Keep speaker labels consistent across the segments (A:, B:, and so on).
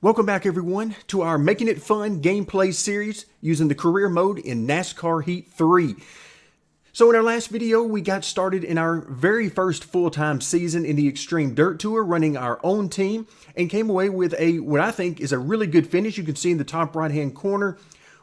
A: Welcome back everyone to our Making It Fun gameplay series using the career mode in NASCAR Heat 3. So in our last video, we got started in our very first full-time season in the Xtreme Dirt Tour, running our own team, and came away with what I think is a really good finish. You can see in the top right-hand corner,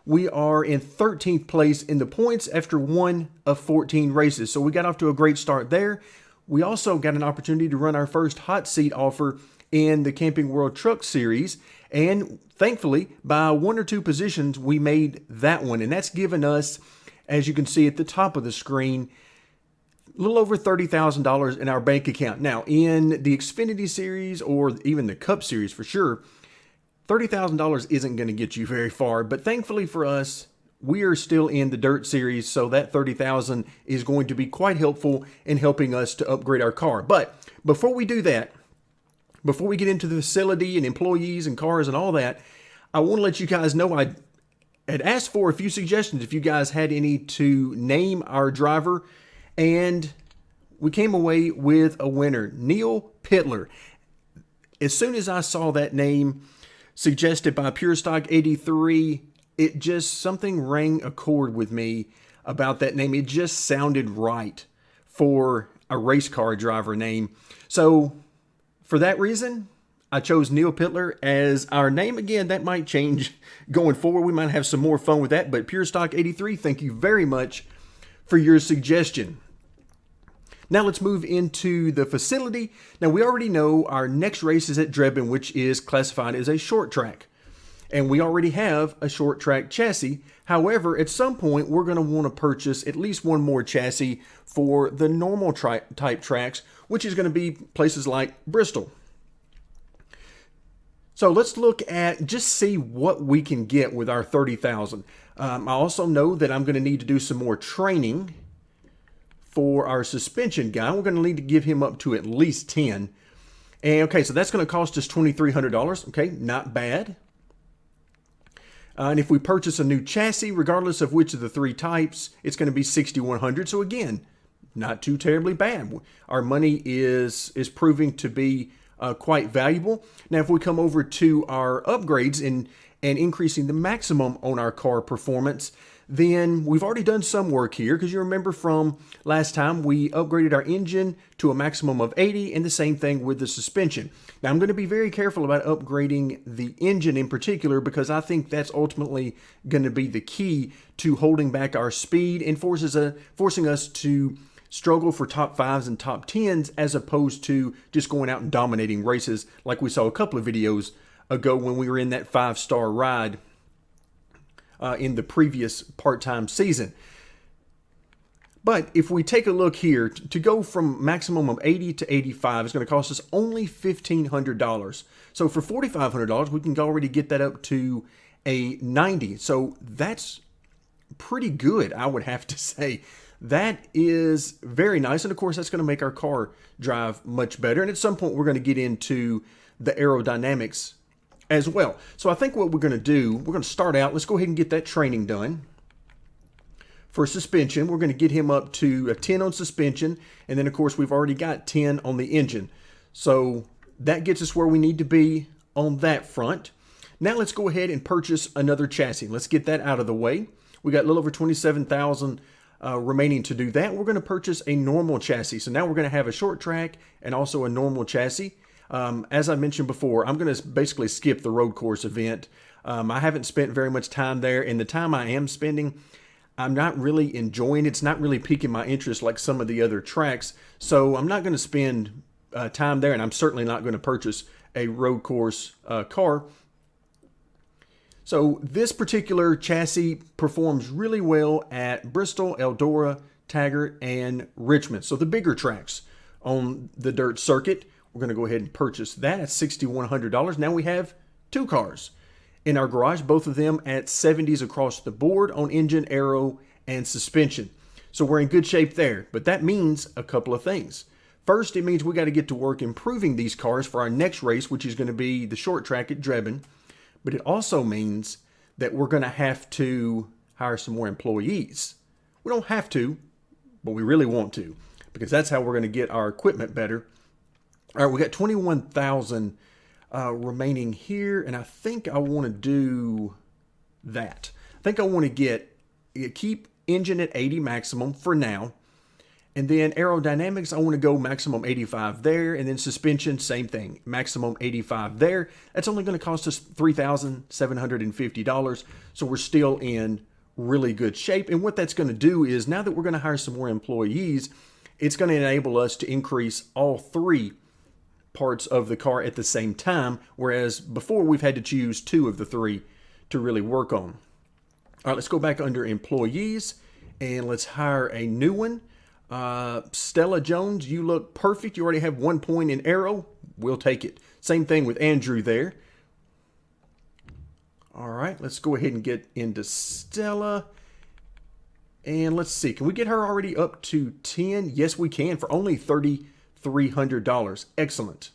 A: we are in 13th place in the points after 1 of 14 races. So we got off to a great start there. We also got an opportunity to run our first hot seat offer in the Camping World Truck Series, and thankfully by 1 or 2 positions we made that one, and that's given us, as you can see at the top of the screen, a little over $30,000 in our bank account. Now in the Xfinity Series, or even the Cup Series for sure, $30,000 isn't going to get you very far, but thankfully for us, we are still in the Dirt Series, so that $30,000 is going to be quite helpful in helping us to upgrade our car. But before we do that, before we get into the facility and employees and cars and all that, I want to let you guys know I had asked for a few suggestions if you guys had any to name our driver, and we came away with a winner, Neil Pittler. As soon as I saw that name suggested by Pure Stock 83, it just, something rang a chord with me about that name. It just sounded right for a race car driver name. So for that reason, I chose Neil Pittler as our name. Again, that might change going forward. We might have some more fun with that, but Pure Stock 83, thank you very much for your suggestion. Now let's move into the facility. Now we already know our next race is at Drebin, which is classified as a short track. And we already have a short track chassis. However, at some point, we're going to want to purchase at least one more chassis for the normal type tracks, which is going to be places like Bristol. So let's look at, just see what we can get with our $30,000. I also know that I'm going to need to do some more training for our suspension guy. We're going to need to give him up to at least 10. And okay, so that's going to cost us $2,300. Okay, not bad. And if we purchase a new chassis, regardless of which of the 3 types, it's going to be $6,100. So again, not too terribly bad. Our money is proving to be quite valuable. Now, if we come over to our upgrades and increasing the maximum on our car performance, then we've already done some work here, because you remember from last time we upgraded our engine to a maximum of 80, and the same thing with the suspension. Now I'm going to be very careful about upgrading the engine in particular, because I think that's ultimately going to be the key to holding back our speed and forcing us to struggle for top 5s and top 10s, as opposed to just going out and dominating races like we saw a couple of videos ago when we were in that 5-star ride in the previous part-time season. But if we take a look here, to go from maximum of 80 to 85 is going to cost us only $1,500. So for $4,500, we can already get that up to a 90. So that's pretty good, I would have to say. That is very nice. And of course, that's going to make our car drive much better. And at some point, we're going to get into the aerodynamics as well. So I think what we're going to do, we're going to start out, let's go ahead and get that training done. For suspension, we're going to get him up to a 10 on suspension, and then of course we've already got 10 on the engine. So that gets us where we need to be on that front. Now let's go ahead and purchase another chassis. Let's get that out of the way. We got a little over $27,000 remaining to do that. We're going to purchase a normal chassis. So now we're going to have a short track and also a normal chassis. As I mentioned before, I'm going to basically skip the road course event. I haven't spent very much time there, and the time I am spending, I'm not really enjoying. It's not really piquing my interest like some of the other tracks. So I'm not going to spend time there, and I'm certainly not going to purchase a road course car. So this particular chassis performs really well at Bristol, Eldora, Taggart, and Richmond. So the bigger tracks on the dirt circuit. We're going to go ahead and purchase that at $6,100. Now we have 2 cars in our garage, both of them at 70s across the board on engine, aero, and suspension. So we're in good shape there, but that means a couple of things. First, it means we got to get to work improving these cars for our next race, which is going to be the short track at Drebin. But it also means that we're going to have to hire some more employees. We don't have to, but we really want to, because that's how we're going to get our equipment better. All right, we got 21,000 remaining here, and I think I want to do that. I think I want to keep engine at 80 maximum for now. And then aerodynamics, I want to go maximum 85 there. And then suspension, same thing, maximum 85 there. That's only going to cost us $3,750. So we're still in really good shape. And what that's going to do is, now that we're going to hire some more employees, it's going to enable us to increase all three parts of the car at the same time. Whereas before, we've had to choose two of the three to really work on. All right, let's go back under employees and let's hire a new one. Stella Jones, you look perfect. You already have 1 point in aero. We'll take it. Same thing with Andrew there. All right, let's go ahead and get into Stella. And let's see, can we get her already up to 10? Yes, we can, for only $3,300. Excellent.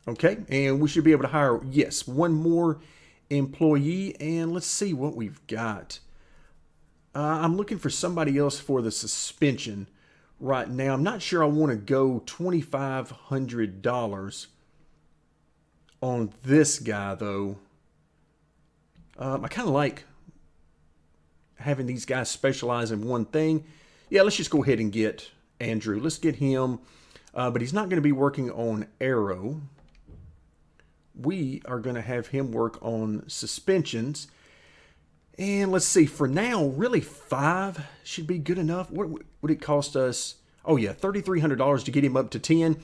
A: Okay, and we should be able to hire, yes, one more employee. And let's see what we've got. I'm looking for somebody else for the suspension right now. I'm not sure I want to go $2,500 on this guy, though. I kind of like having these guys specialize in one thing. Yeah, let's just go ahead and get Andrew. Let's get him, but he's not going to be working on aero. We are going to have him work on suspensions. And let's see, for now, really 5 should be good enough. What would it cost us? Oh yeah, $3,300 to get him up to 10.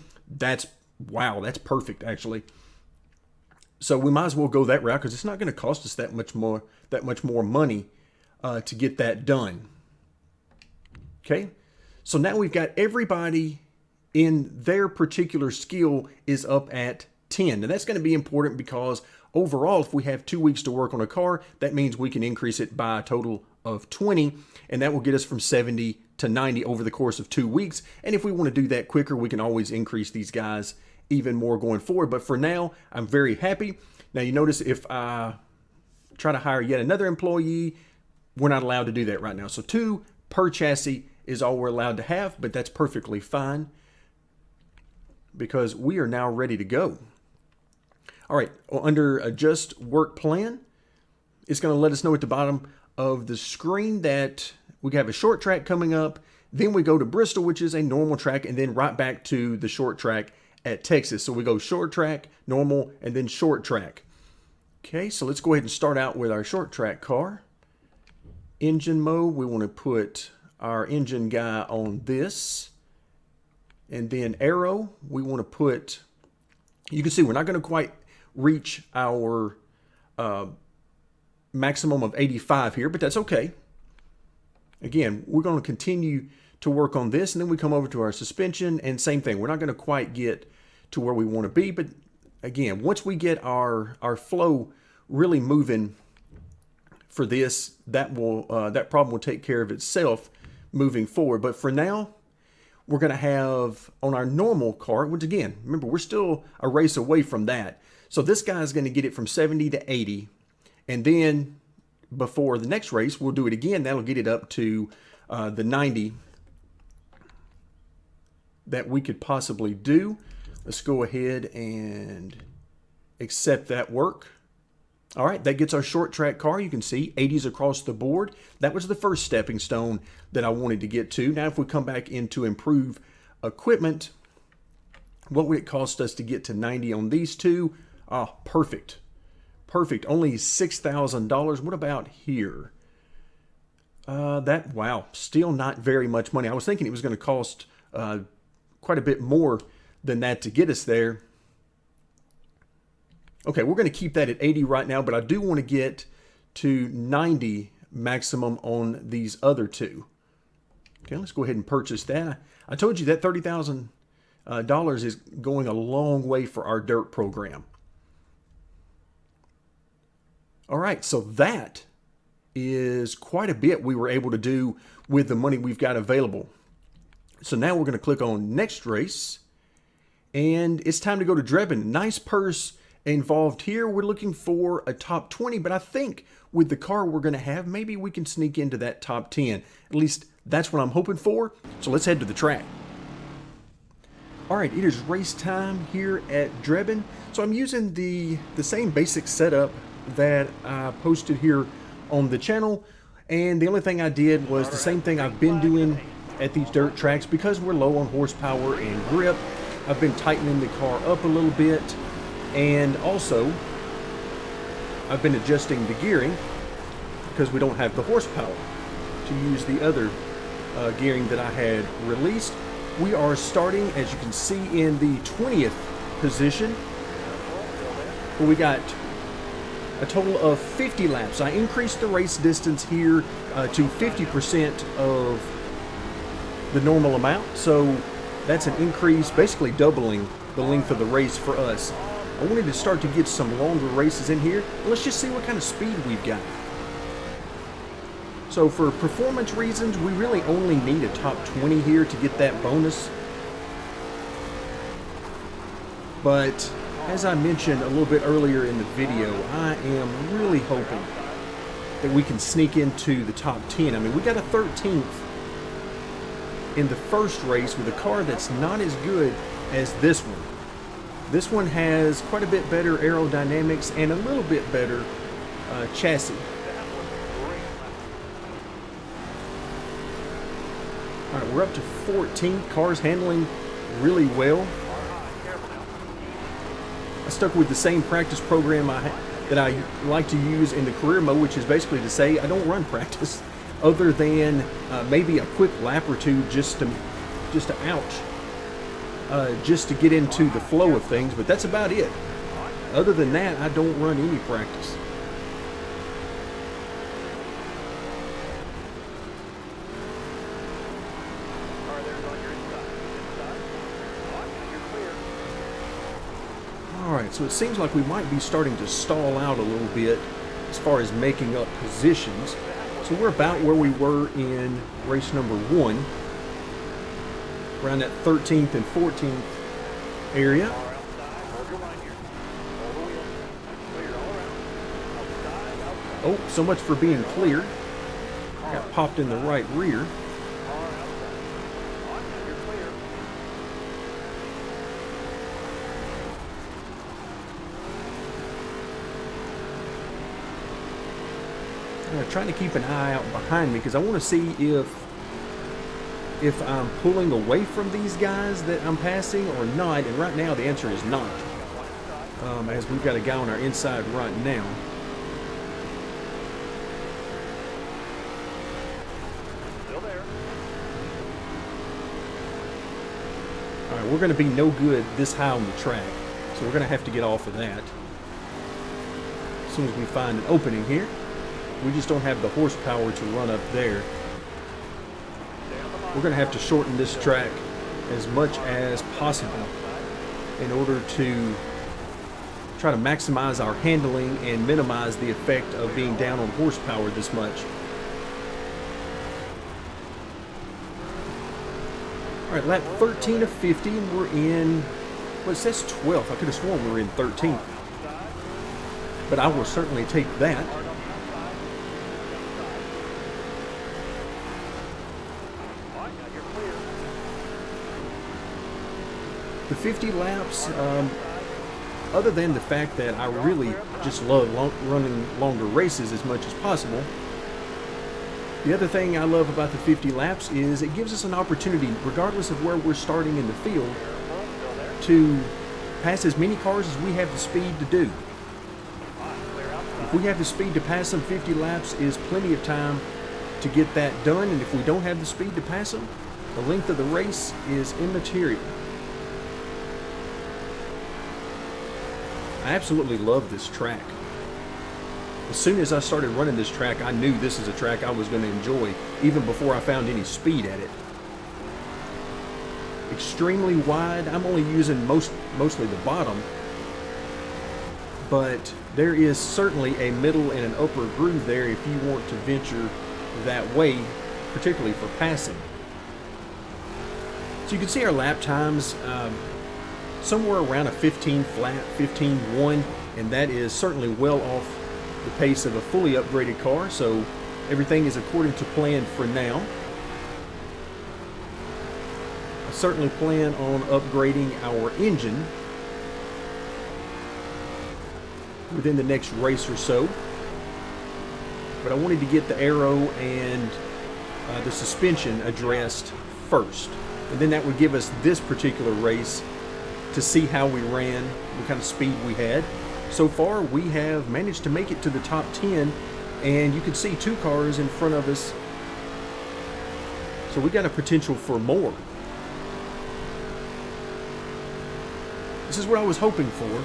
A: Wow, that's perfect actually. So we might as well go that route because it's not going to cost us that much more money to get that done. Okay, so now we've got everybody in their particular skill is up at 10. And that's going to be important because overall, if we have 2 weeks to work on a car, that means we can increase it by a total of 20, and that will get us from 70 to 90 over the course of 2 weeks. And if we want to do that quicker, we can always increase these guys even more going forward. But for now, I'm very happy. Now, you notice if I try to hire yet another employee, we're not allowed to do that right now. So 2 per chassis is all we're allowed to have, but that's perfectly fine because we are now ready to go. All right, under Adjust Work Plan, it's going to let us know at the bottom of the screen that we have a short track coming up. Then we go to Bristol, which is a normal track, and then right back to the short track at Texas. So we go short track, normal, and then short track. Okay, so let's go ahead and start out with our short track car. Engine mode, we want to put our engine guy on this. And then aero, we want to put, you can see we're not going to quite reach our maximum of 85 here, but that's okay. Again, we're going to continue to work on this, and then we come over to our suspension, and same thing. We're not going to quite get to where we want to be, but again, once we get our flow really moving for this, that problem will take care of itself moving forward. But for now, we're going to have on our normal car, which again, remember, we're still a race away from that. So this guy is going to get it from 70 to 80. And then before the next race, we'll do it again. That'll get it up to the 90 that we could possibly do. Let's go ahead and accept that work. All right, that gets our short track car. You can see 80s across the board. That was the first stepping stone that I wanted to get to. Now, if we come back into improve equipment, what would it cost us to get to 90 on these two? Oh, perfect. Perfect. Only $6,000. What about here? Wow, still not very much money. I was thinking it was going to cost quite a bit more than that to get us there. Okay, we're going to keep that at 80 right now, but I do want to get to 90 maximum on these other two. Okay, let's go ahead and purchase that. I told you that $30,000 is going a long way for our dirt program. All right, so that is quite a bit we were able to do with the money we've got available. So now we're going to click on next race, and it's time to go to Drebin. Nice purse involved here. We're looking for a top 20, but I think with the car we're going to have, maybe we can sneak into that top 10. At least that's what I'm hoping for. So let's head to the track. Alright, it is race time here at Drebin. So I'm using the same basic setup that I posted here on the channel, and the only thing I did was the same thing I've been doing at these dirt tracks. Because we're low on horsepower and grip, I've been tightening the car up a little bit, and also I've been adjusting the gearing because we don't have the horsepower to use the other gearing that I had released. We are starting, as you can see, in the 20th position. We got a total of 50 laps. I increased the race distance here to 50% of the normal amount. So that's an increase, basically doubling the length of the race for us. I wanted to start to get some longer races in here. Let's just see what kind of speed we've got. So for performance reasons, we really only need a top 20 here to get that bonus. But as I mentioned a little bit earlier in the video, I am really hoping that we can sneak into the top 10. I mean, we got a 13th in the first race with a car that's not as good as this one. This one has quite a bit better aerodynamics and a little bit better chassis. Alright, we're up to 14th. Car's handling really well. I stuck with the same practice program that I like to use in the career mode, which is basically to say I don't run practice other than maybe a quick lap or two just to get into the flow of things, but that's about it. Other than that, I don't run any practice. Alright, so it seems like we might be starting to stall out a little bit as far as making up positions. So we're about where we were in race number 1, around that 13th and 14th area. Oh, so much for being clear. Got popped in the right rear. I'm trying to keep an eye out behind me because I want to see if I'm pulling away from these guys that I'm passing or not, and right now the answer is not, as we've got a guy on our inside right now. Still there. Alright, we're going to be no good this high on the track, so we're going to have to get off of that as soon as we find an opening here. We just don't have the horsepower to run up there. We're going to have to shorten this track as much as possible in order to try to maximize our handling and minimize the effect of being down on horsepower this much. Alright, lap 13 of 50, and we're in, well, it says 12th. I could have sworn we were in 13th. But I will certainly take that. The 50 laps, other than the fact that I really just love running longer races as much as possible, the other thing I love about the 50 laps is it gives us an opportunity, regardless of where we're starting in the field, to pass as many cars as we have the speed to do. If we have the speed to pass them, 50 laps is plenty of time to get that done, and if we don't have the speed to pass them, the length of the race is immaterial. I absolutely love this track. As soon as I started running this track, I knew this is a track I was going to enjoy, even before I found any speed at it. Extremely wide. I'm only using mostly the bottom, but there is certainly a middle and an upper groove there if you want to venture that way, particularly for passing. So you can see our lap times. Somewhere around a 15 flat, 15.1, and that is certainly well off the pace of a fully upgraded car, so everything is according to plan for now. I certainly plan on upgrading our engine within the next race or so. But I wanted to get the aero and the suspension addressed first. And then that would give us this particular race to see how we ran, what kind of speed we had. So far, we have managed to make it to the top 10, and you can see 2 cars in front of us. So we got a potential for more. This is what I was hoping for.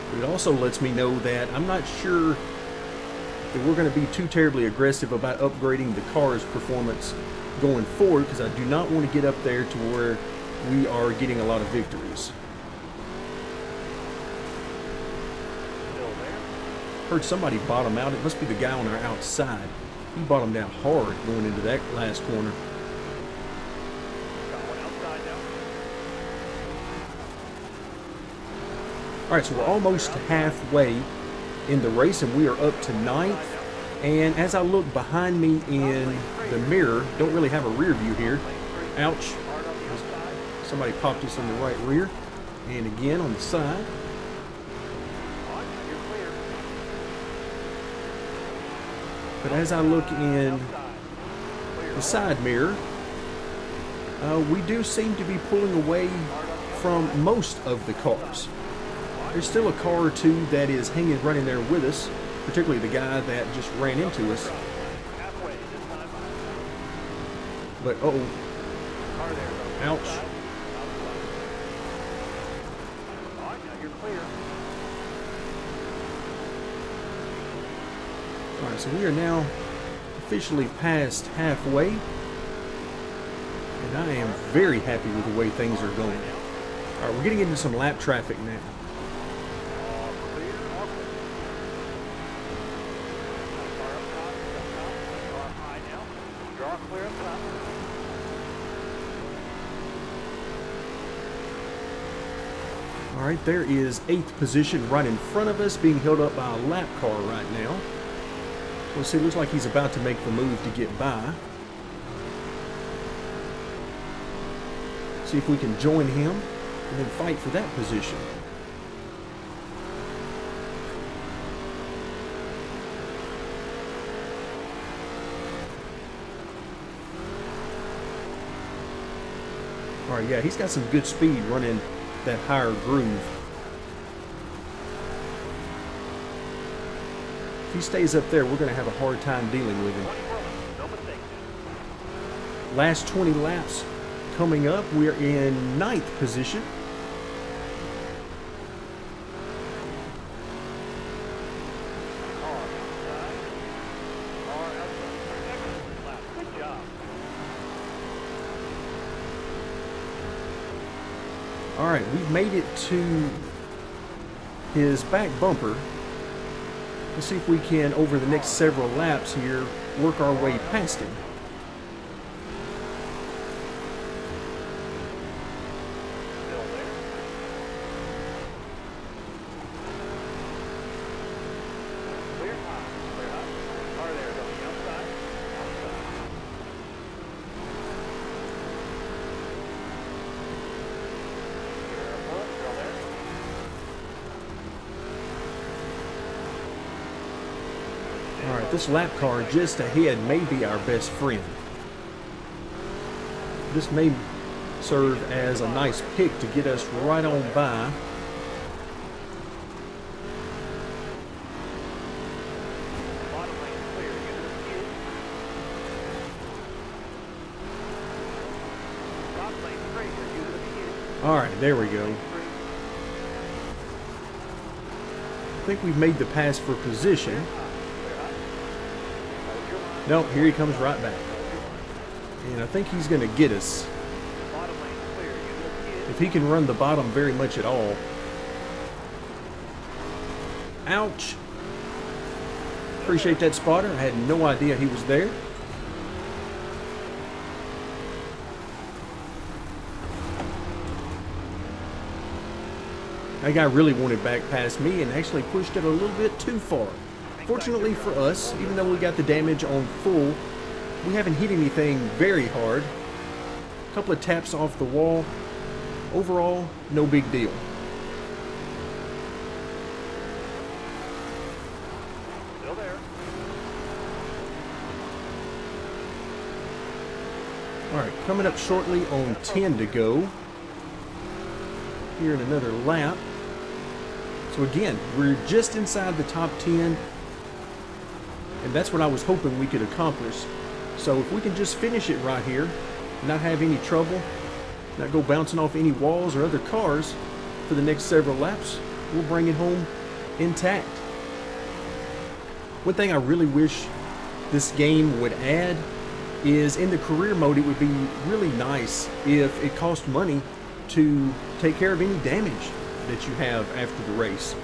A: But it also lets me know that I'm not sure that we're going to be too terribly aggressive about upgrading the car's performance going forward, because I do not want to get up there to where we are getting a lot of victories. Heard somebody bottom out. It must be the guy on our outside. He bottomed out hard going into that last corner. Alright, so we're almost halfway in the race, and we are up to 9th. And as I look behind me in the mirror, don't really have a rear view here. Ouch. Somebody popped us in the right rear. And again on the side. But as I look in the side mirror, we do seem to be pulling away from most of the cars. There's still a car or two that is hanging right in there with us, particularly the guy that just ran into us. But uh-oh. Ouch. Alright, so we are now officially past halfway, and I am very happy with the way things are going. Alright, we're getting into some lap traffic now. Alright, there is 8th position right in front of us, being held up by a lap car right now. We'll see, it looks like he's about to make the move to get by. See if we can join him and then fight for that position. Alright, yeah, he's got some good speed running that higher groove. If he stays up there, we're going to have a hard time dealing with him. Last 20 laps coming up. We're in 9th position. Alright, we've made it to his back bumper. Let's see if we can, over the next several laps here, work our way past him. Alright, this lap car just ahead may be our best friend. This may serve as a nice pick to get us right on by. Alright, there we go. I think we've made the pass for position. Nope, here he comes right back. And I think he's going to get us. If he can run the bottom very much at all. Ouch. Appreciate that spotter. I had no idea he was there. That guy really wanted back past me and actually pushed it a little bit too far. Fortunately for us, even though we got the damage on full, We haven't hit anything very hard. A couple of taps off the wall. Overall, no big deal.
B: Still there.
A: Alright, coming up shortly on 10 to go. Here in another lap. So again, we're just inside the top 10. And that's what I was hoping we could accomplish. So if we can just finish it right here, not have any trouble, not go bouncing off any walls or other cars for the next several laps, we'll bring it home intact. One thing I really wish this game would add is in the career mode, it would be really nice if it cost money to take care of any damage that you have after the race.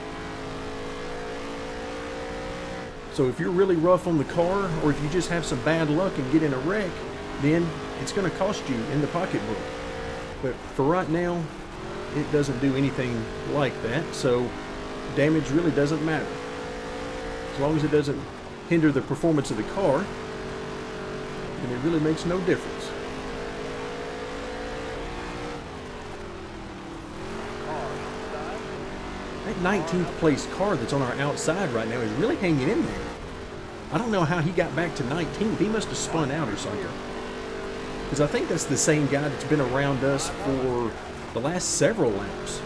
A: So if you're really rough on the car, or if you just have some bad luck and get in a wreck, then it's going to cost you in the pocketbook. But for right now, it doesn't do anything like that, so damage really doesn't matter. As long as it doesn't hinder the performance of the car, then it really makes no difference. That 19th place car that's on our outside right now is really hanging in there. I don't know how he got back to 19th. He must have spun out or something. Because I think that's the same guy that's been around us for the last several laps.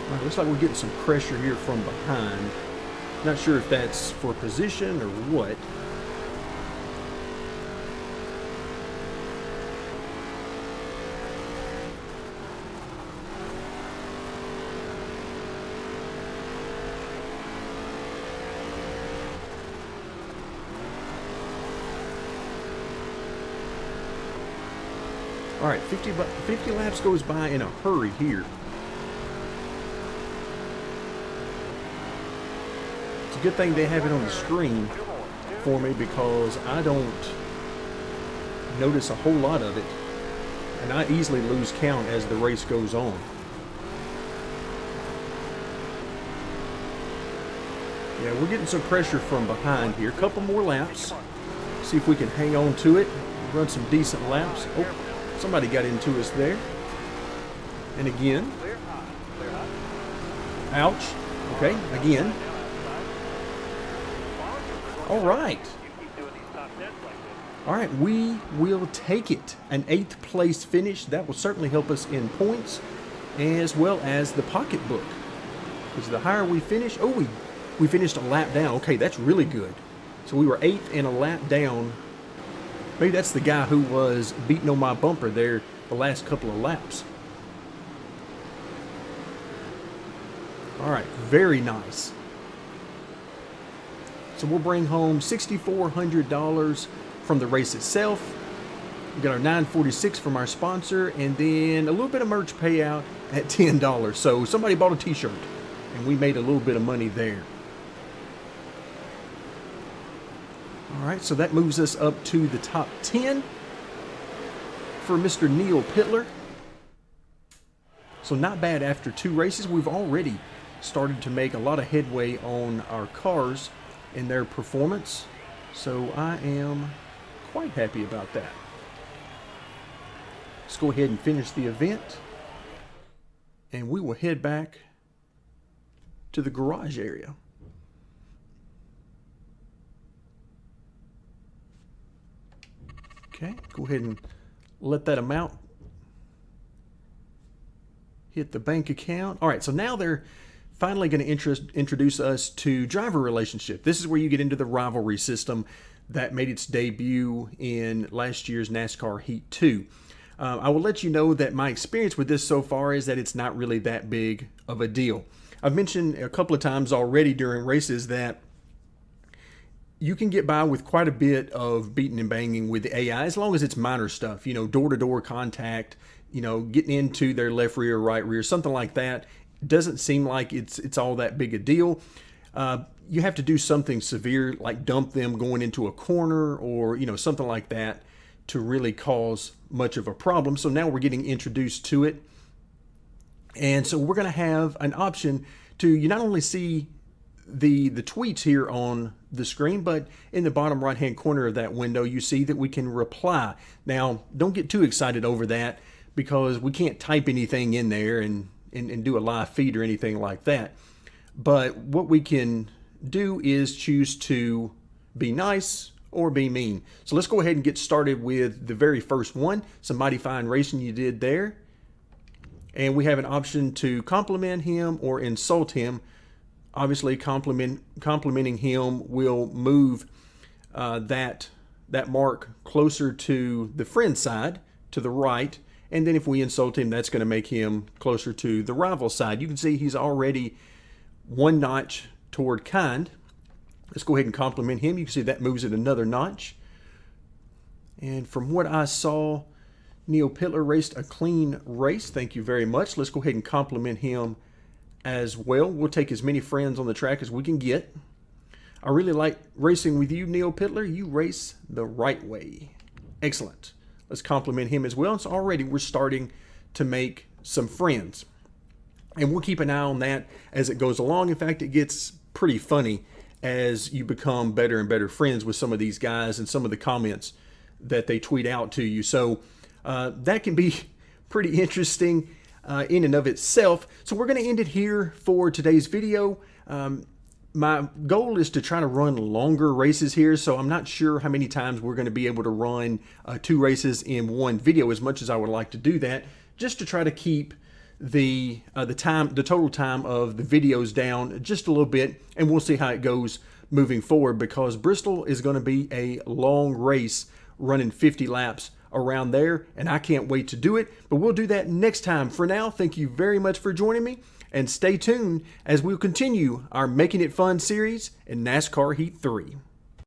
A: All right, looks like we're getting some pressure here from behind. Not sure if that's for position or what. All right, 50 laps goes by in a hurry here. It's a good thing they have it on the screen for me because I don't notice a whole lot of it, and I easily lose count as the race goes on. Yeah, we're getting some pressure from behind here. A couple more laps. See if we can hang on to it. Run some decent laps. Oh, somebody got into us there. And again. Ouch. Okay, again. All right. All right, we will take it. An 8th place finish. That will certainly help us in points as well as the pocketbook. Because the higher we finish, oh, we finished a lap down. Okay, that's really good. So we were 8th and a lap down. Maybe that's the guy who was beating on my bumper there the last couple of laps. All right, very nice. So we'll bring home $6,400 from the race itself. We got our $946 from our sponsor, and then a little bit of merch payout at $10. So somebody bought a t-shirt, and we made a little bit of money there. All right, so that moves us up to the top 10 for Mr. Neil Pittler. So not bad after 2 races. We've already started to make a lot of headway on our cars and their performance. So I am quite happy about that. Let's go ahead and finish the event, and we will head back to the garage area. Okay, go ahead and let that amount hit the bank account. All right, so now they're finally going to introduce us to driver relationship. This is where you get into the Rivalry system that made its debut in last year's NASCAR Heat 2. I will let you know that my experience with this so far is that it's not really that big of a deal. I've mentioned a couple of times already during races that you can get by with quite a bit of beating and banging with the AI as long as it's minor stuff, you know, door-to-door contact, you know, getting into their left rear, right rear, something like that. It doesn't seem like it's all that big a deal. You have to do something severe like dump them going into a corner or, you know, something like that to really cause much of a problem. So now we're getting introduced to it. And so we're going to have an option to you not only see the tweets here on the screen, but in the bottom right hand corner of that window, you see that we can reply. Now, don't get too excited over that because we can't type anything in there and do a live feed or anything like that. But what we can do is choose to be nice or be mean. So let's go ahead and get started with the very first one. Some mighty fine racing you did there. And we have an option to compliment him or insult him. Obviously, complimenting him will move that mark closer to the friend side, to the right. And then if we insult him, that's going to make him closer to the rival side. You can see he's already one notch toward kind. Let's go ahead and compliment him. You can see that moves it another notch. And from what I saw, Neil Pittler raced a clean race. Thank you very much. Let's go ahead and compliment him as well. We'll take as many friends on the track as we can get. I really like racing with you, Neil Pittler. You race the right way. Excellent. Let's compliment him as well. And so already we're starting to make some friends. And we'll keep an eye on that as it goes along. In fact, it gets pretty funny as you become better and better friends with some of these guys and some of the comments that they tweet out to you. So that can be pretty interesting in and of itself. So we're going to end it here for today's video. My goal is to try to run longer races here, so I'm not sure how many times we're going to be able to run 2 races in one video, as much as I would like to do that, just to try to keep the total time of the videos down just a little bit, and we'll see how it goes moving forward, because Bristol is going to be a long race running 50 laps around there, and I can't wait to do it, but we'll do that next time. For now, thank you very much for joining me, and stay tuned as we'll continue our Making It Fun series in NASCAR Heat 3.